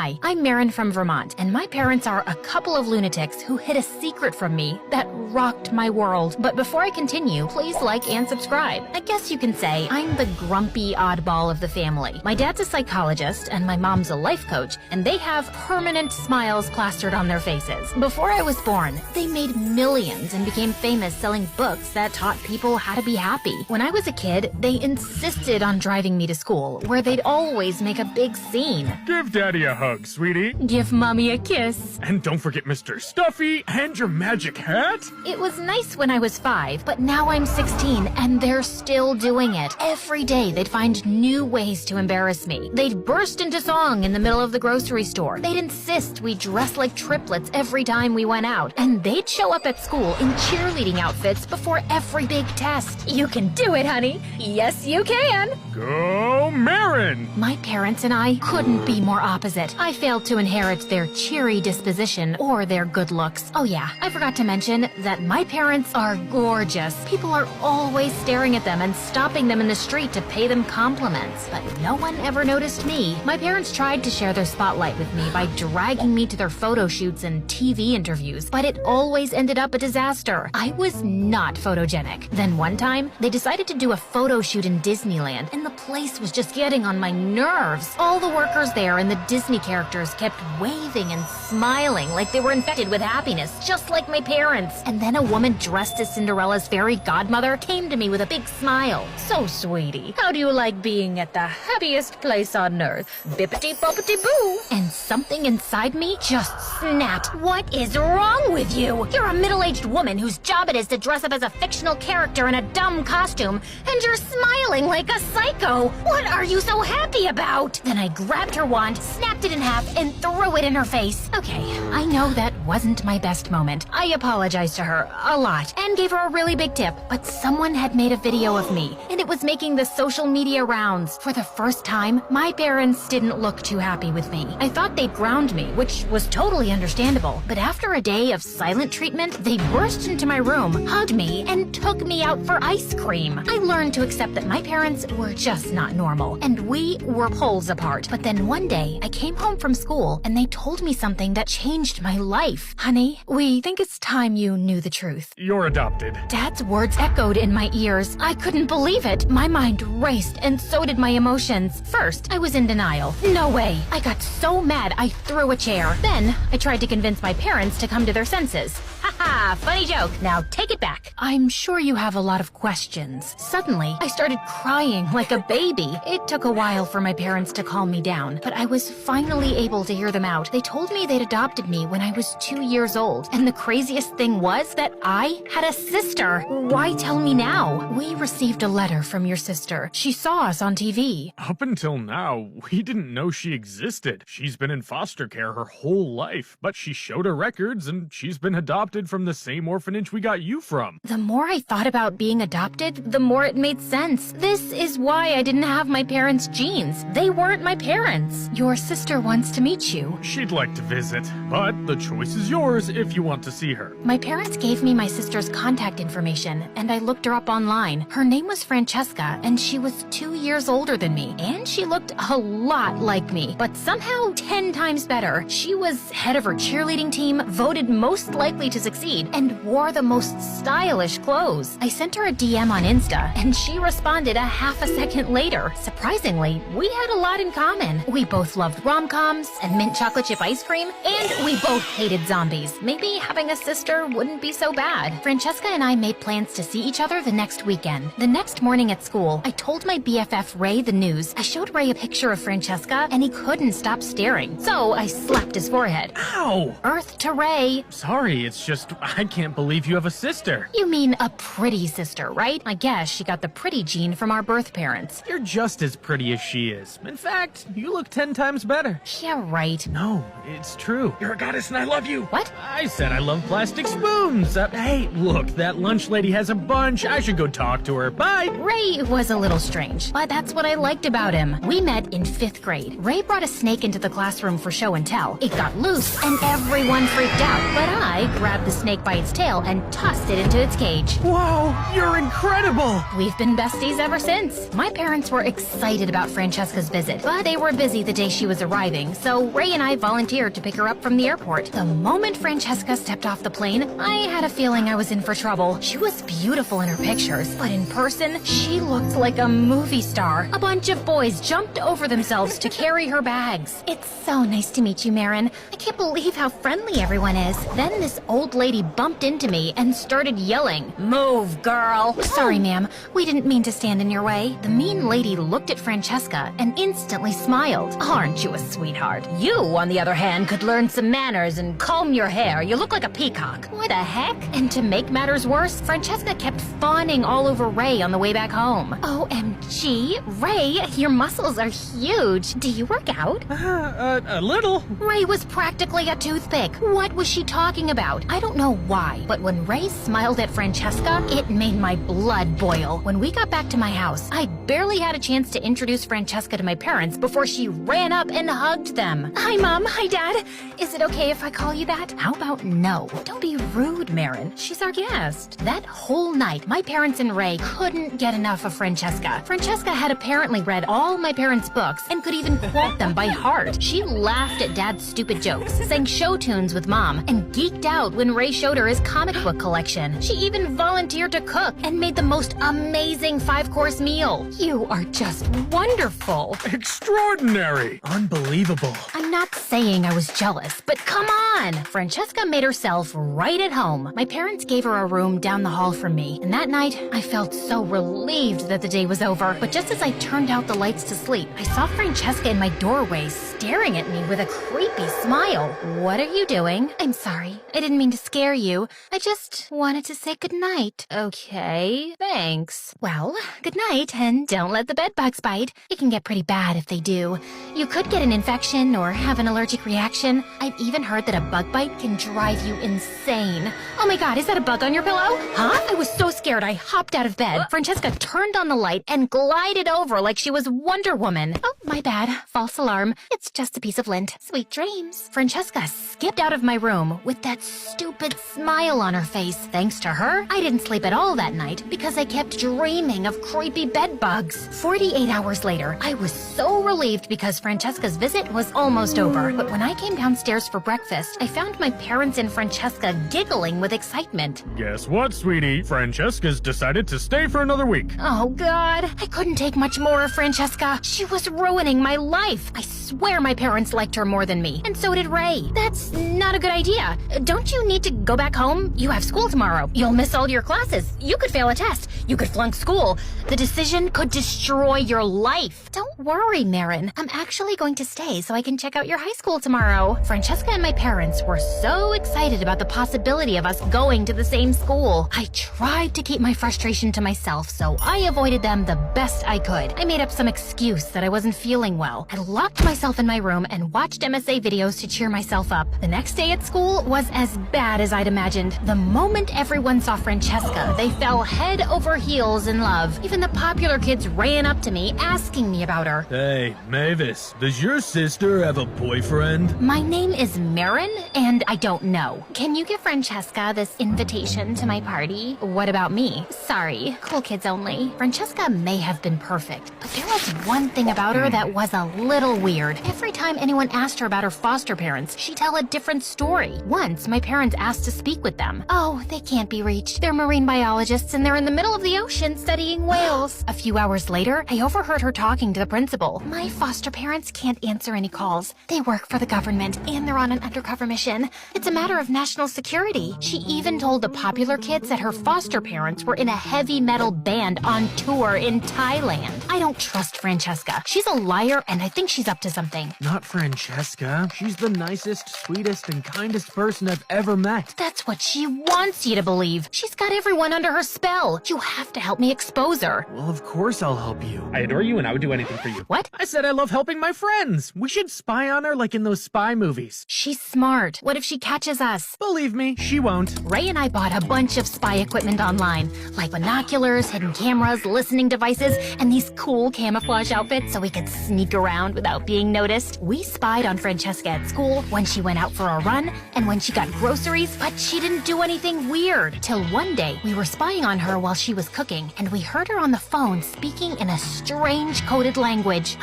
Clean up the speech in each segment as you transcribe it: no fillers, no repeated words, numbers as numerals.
Hi, I'm Marin from Vermont, and my parents are a couple of lunatics who hid a secret from me that rocked my world. But before I continue, please like and subscribe. I guess you can say I'm the grumpy oddball of the family. My dad's a psychologist, and my mom's a life coach, and they have permanent smiles plastered on their faces. Before I was born, they made millions and became famous selling books that taught people how to be happy. When I was a kid, they insisted on driving me to school, where they'd always make a big scene. Give Daddy a hug, sweetie. Give Mommy a kiss. And don't forget Mr. Stuffy and your magic hat. It was nice when I was 5, but now I'm 16 and they're still doing it. Every day they'd find new ways to embarrass me. They'd burst into song in the middle of the grocery store. They'd insist we dress like triplets every time we went out. And they'd show up at school in cheerleading outfits before every big test. You can do it, honey. Yes, you can. Go Marin! My parents and I couldn't be more opposite. I failed to inherit their cheery disposition or their good looks. Oh yeah, I forgot to mention that my parents are gorgeous. People are always staring at them and stopping them in the street to pay them compliments. But no one ever noticed me. My parents tried to share their spotlight with me by dragging me to their photo shoots and TV interviews, but it always ended up a disaster. I was not photogenic. Then one time, they decided to do a photo shoot in Disneyland, and the place was just getting on my nerves. All the workers there and the Disney characters kept waving and smiling like they were infected with happiness, just like my parents. And then a woman dressed as Cinderella's fairy godmother came to me with a big smile. So, sweetie, how do you like being at the happiest place on earth? Bippity-boppity-boo! And something inside me just snapped. What is wrong with you? You're a middle-aged woman whose job it is to dress up as a fictional character in a dumb costume, and you're smiling like a psycho. What are you so happy about? Then I grabbed her wand, snapped it in half, and threw it in her face. Okay, I know that wasn't my best moment. I apologized to her a lot and gave her a really big tip, but someone had made a video of me, and it was making the social media rounds. For the first time, my parents didn't look too happy with me. I thought they'd ground me, which was totally understandable, but after a day of silent treatment, they burst into my room, hugged me, and took me out for ice cream. I learned to accept that my parents were just not normal, and we were poles apart. But then one day, I came home from school, and they told me something that changed my life. Honey, we think it's time you knew the truth. You're adopted. Dad's words echoed in my ears. I couldn't believe it. My mind raced, and so did my emotions. First, I was in denial. No way. I got so mad I threw a chair. Then, I tried to convince my parents to come to their senses. Haha, funny joke. Now take it back. I'm sure you have a lot of questions. Suddenly, I started crying like a baby. It took a while for my parents to calm me down, but I was finally able to hear them out. They told me they'd adopted me when I was 2 years old, and the craziest thing was that I had a sister. Why tell me now? We received a letter from your sister. She saw us on TV. Up until now, we didn't know she existed. She's been in foster care her whole life, but she showed her records and she's been adopted from the same orphanage we got you from. The more I thought about being adopted, the more it made sense. This is why I didn't have my parents' genes. They weren't my parents. Your sister wants to meet you. She'd like to visit, but the choice is yours if you want to see her. My parents gave me my sister's contact information, and I looked her up online. Her name was Francesca, and she was 2 years older than me, and she looked a lot like me, but somehow 10 times better. She was head of her cheerleading team, voted most likely to succeed, and wore the most stylish clothes. I sent her a DM on Insta, and she responded a half a second later. Surprisingly, we had a lot in common. We both loved rom-coms and mint chocolate chip ice cream, and we both hated zombies. Maybe having a sister wouldn't be so bad. Francesca and I made plans to see each other the next weekend. The next morning at school, I told my BFF Ray the news. I showed Ray a picture of Francesca, and he couldn't stop staring. So I slapped his forehead. Ow! Earth to Ray. Sorry, it's just I can't believe you have a sister. You mean a pretty sister, right? I guess she got the pretty gene from our birth parents. You're just as pretty as she is. In fact, you look 10 times better. Yeah, right. No, it's true. You're a goddess and I love you. What? I said I love plastic spoons. Hey, look, that lunch lady has a bunch. I should go talk to her. Bye. Ray was a little strange, but that's what I liked about him. We met in 5th grade. Ray brought a snake into the classroom for show and tell. It got loose, and everyone freaked out, but I grabbed the snake by its tail and tossed it into its cage. Wow, you're incredible! We've been besties ever since. My parents were excited about Francesca's visit, but they were busy the day she was arriving, so Ray and I volunteered to pick her up from the airport. The moment Francesca stepped off the plane, I had a feeling I was in for trouble. She was beautiful in her pictures, but in person, she looked like a movie star. A bunch of boys jumped over themselves to carry her bags. It's so nice to meet you, Marin. I can't believe how friendly everyone is. Then this old lady bumped into me and started yelling, "Move, girl!" Sorry, ma'am. We didn't mean to stand in your way. The mean lady looked at Francesca and instantly smiled. Aren't you a sweetheart? You, on the other hand, could learn some manners and comb your hair. You look like a peacock. What the heck? And to make matters worse, Francesca kept fawning all over Ray on the way back home. OMG, Ray, your muscles are huge. Do you work out? A little. Ray was practically a toothpick. What was she talking about? I don't know why, but when Ray smiled at Francesca, it made my blood boil. When we got back to my house, I barely had a chance to introduce Francesca to my parents before she ran up and hugged them. Hi, Mom. Hi, Dad. Is it okay if I call you that? How about no? Don't be rude, Marin. She's our guest. That whole night, my parents and Ray couldn't get enough of Francesca. Francesca had apparently read all my parents' books and could even quote them by heart. She laughed at Dad's stupid jokes, sang show tunes with Mom, and geeked out when Ray showed her his comic book collection. She even volunteered to cook and made the most amazing 5-course meal. You are just wonderful. Extraordinary! Unbelievable. I'm not saying I was jealous, but come on! Francesca made herself right at home. My parents gave her a room down the hall from me, and that night, I felt so relieved that the day was over. But just as I turned out the lights to sleep, I saw Francesca in my doorway staring at me with a creepy smile. What are you doing? I'm sorry. I didn't mean to scare you. I just wanted to say goodnight. Okay, thanks. Well, good night, and don't let the bedbugs bite. It can get pretty bad if they do. You could get an infection or have an allergic reaction. I've even heard that a bug bite can drive you insane. Oh my god, is that a bug on your pillow? Huh? I was so scared I hopped out of bed. Francesca turned on the light and glided over like she was Wonder Woman. Oh, my bad. False alarm. It's just a piece of lint. Sweet dreams. Francesca skipped out of my room with that stupid smile on her face. Thanks to her, I didn't sleep at all that night because I kept dreaming of creepy bed bugs. 48 hours later, I was so relieved because Francesca's visit was almost over. But when I came downstairs for breakfast, I found my parents and Francesca giggling with excitement. Guess what, sweetie? Francesca's decided to stay for another week. Oh, God. I couldn't take much more of Francesca. She was ruining my life. I swear my parents liked her more than me, and so did Ray. That's not a good idea. Don't you need to go back home? You have school tomorrow. You'll miss all your classes. You could fail a test. You could flunk school. The decision could destroy your life. Don't worry, Marin. I'm actually going to stay so I can check out your high school tomorrow. Francesca and my parents were so excited about the possibility of us going to the same school. I tried to keep my frustration to myself, so I avoided them the best I could. I made up some excuse that I wasn't feeling well. I locked myself in my room and watched MSA videos to cheer myself up. The next day at school was as bad as I'd imagined. The moment everyone saw Francesca, they fell head over heels in love. Even the popular kids ran up to me, asking me about her. Hey, Mavis, does your sister have a boyfriend? My name is Marin, and I don't know. Can you give Francesca this invitation to my party? What about me? Sorry, cool kids only. Francesca may have been perfect, but there was one thing about her that was a little weird. Every time anyone asked her about her foster parents, she'd tell a different story. Once, my parents asked to speak with them. Oh, they can't be reached. They're marine biologists, and they're in the middle of the ocean studying whales. A few hours later, I overheard her talking to the principal. My foster parents can't answer any calls. They work for the government, and they're on an undercover mission. It's a matter of national security. She even told the popular kids that her foster parents were in a heavy metal band on tour in Thailand. I don't trust Francesca. She's a liar, and I think she's up to something. Not Francesca. She's the nicest, sweetest, and kindest person I've ever met. That's what she wants you to believe. She's got everyone under her spell. You have to help me expose her. Well, of course I'll help you. I adore you and I would do anything for you. What? I said I love helping my friends. We should spy on her like in those spy movies. She's smart. What if she catches us? Believe me, she won't. Ray and I bought a bunch of spy equipment online, like binoculars, hidden cameras, listening devices, and these cool camouflage outfits so we could sneak around without being noticed. We spied on Francesca at school, when she went out for a run, and when she got groceries, things, but she didn't do anything weird. Till one day, we were spying on her while she was cooking, and we heard her on the phone speaking in a strange coded language.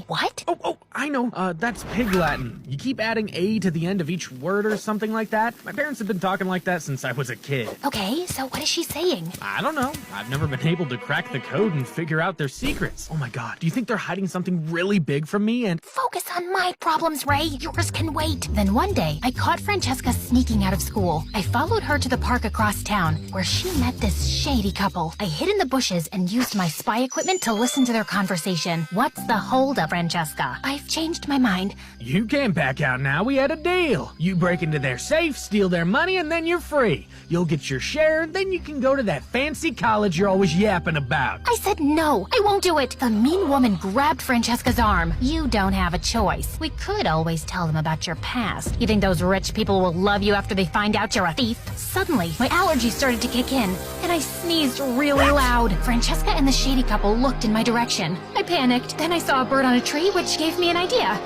What? Oh, I know. That's Pig Latin. You keep adding A to the end of each word or something like that. My parents have been talking like that since I was a kid. Okay, so what is she saying? I don't know. I've never been able to crack the code and figure out their secrets. Oh my god, do you think they're hiding something really big from me and— Focus on my problems, Ray. Yours can wait. Then one day, I caught Francesca sneaking out of school. I followed her to the park across town, where she met this shady couple. I hid in the bushes and used my spy equipment to listen to their conversation. What's the holdup, Francesca? I've changed my mind. You can't back out now. We had a deal. You break into their safe, steal their money, and then you're free. You'll get your share, then you can go to that fancy college you're always yapping about. I said no, I won't do it. The mean woman grabbed Francesca's arm. You don't have a choice. We could always tell them about your past. You think those rich people will love you after they find out you're a thief? Suddenly, my allergies started to kick in, and I sneezed really loud. Francesca and the shady couple looked in my direction. I panicked. Then I saw a bird on a tree, which gave me an idea.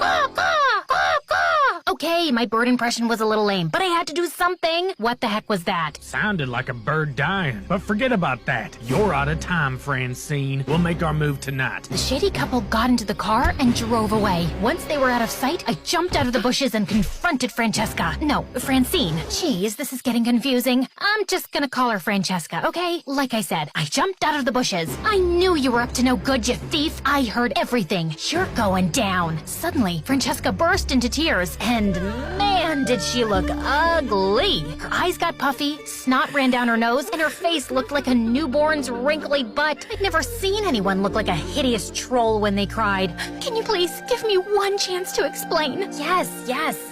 Okay, my bird impression was a little lame, but I had to do something. What the heck was that? Sounded like a bird dying. But forget about that. You're out of time, Francine. We'll make our move tonight. The shady couple got into the car and drove away. Once they were out of sight, I jumped out of the bushes and confronted Francesca. No, Francine. Jeez, this is getting confusing. I'm just gonna call her Francesca, okay? Like I said, I jumped out of the bushes. I knew you were up to no good, you thief. I heard everything. You're going down. Suddenly, Francesca burst into tears, and man, did she look ugly. Her eyes got puffy, snot ran down her nose, and her face looked like a newborn's wrinkly butt. I'd never seen anyone look like a hideous troll when they cried. Can you please give me one chance to explain? Yes,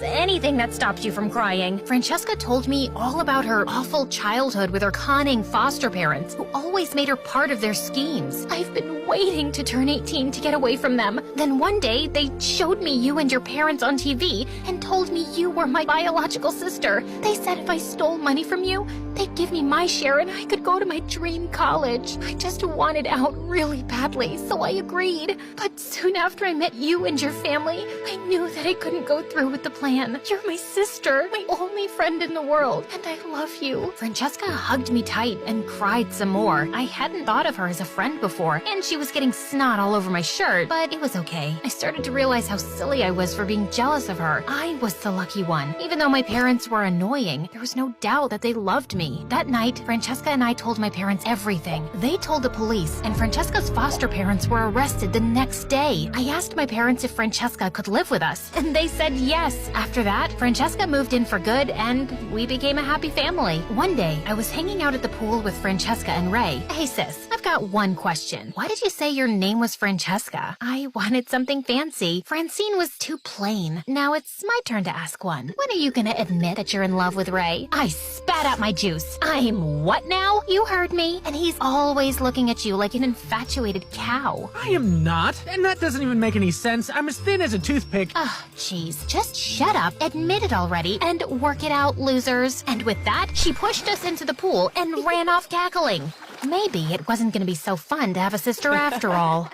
anything that stops you from crying. Francesca told me all about her awful childhood with her conning foster parents, who always made her part of their schemes. I've been waiting to turn 18 to get away from them. Then one day, they showed me you and your parents on TV and told me you were my biological sister. They said if I stole money from you, they'd give me my share and I could go to my dream college. I just wanted out really badly, so I agreed. But soon after I met you and your family, I knew that I couldn't go through with the plan. You're my sister, my only friend in the world, and I love you. Francesca hugged me tight and cried some more. I hadn't thought of her as a friend before, and she was getting snot all over my shirt, but it was okay. I started to realize how silly I was for being jealous of her. I was the lucky one. Even though my parents were annoying, there was no doubt that they loved me. That night, Francesca and I told my parents everything. They told the police, and Francesca's foster parents were arrested the next day. I asked my parents if Francesca could live with us, and they said yes. After that, Francesca moved in for good, and we became a happy family. One day, I was hanging out at the pool with Francesca and Ray. Hey sis, I've got one question. Why did you say your name was Francesca? I wanted something fancy. Francine was too plain. Now it's my turn to ask one. When are you gonna admit that you're in love with Ray? I spat out my juice. I'm what now? You heard me. And he's always looking at you like an infatuated cow. I am not, and that doesn't even make any sense. I'm as thin as a toothpick. Ugh, jeez. Just shut up, admit it already, and work it out, losers. And with that, she pushed us into the pool and ran off cackling. Maybe it wasn't gonna be so fun to have a sister after all.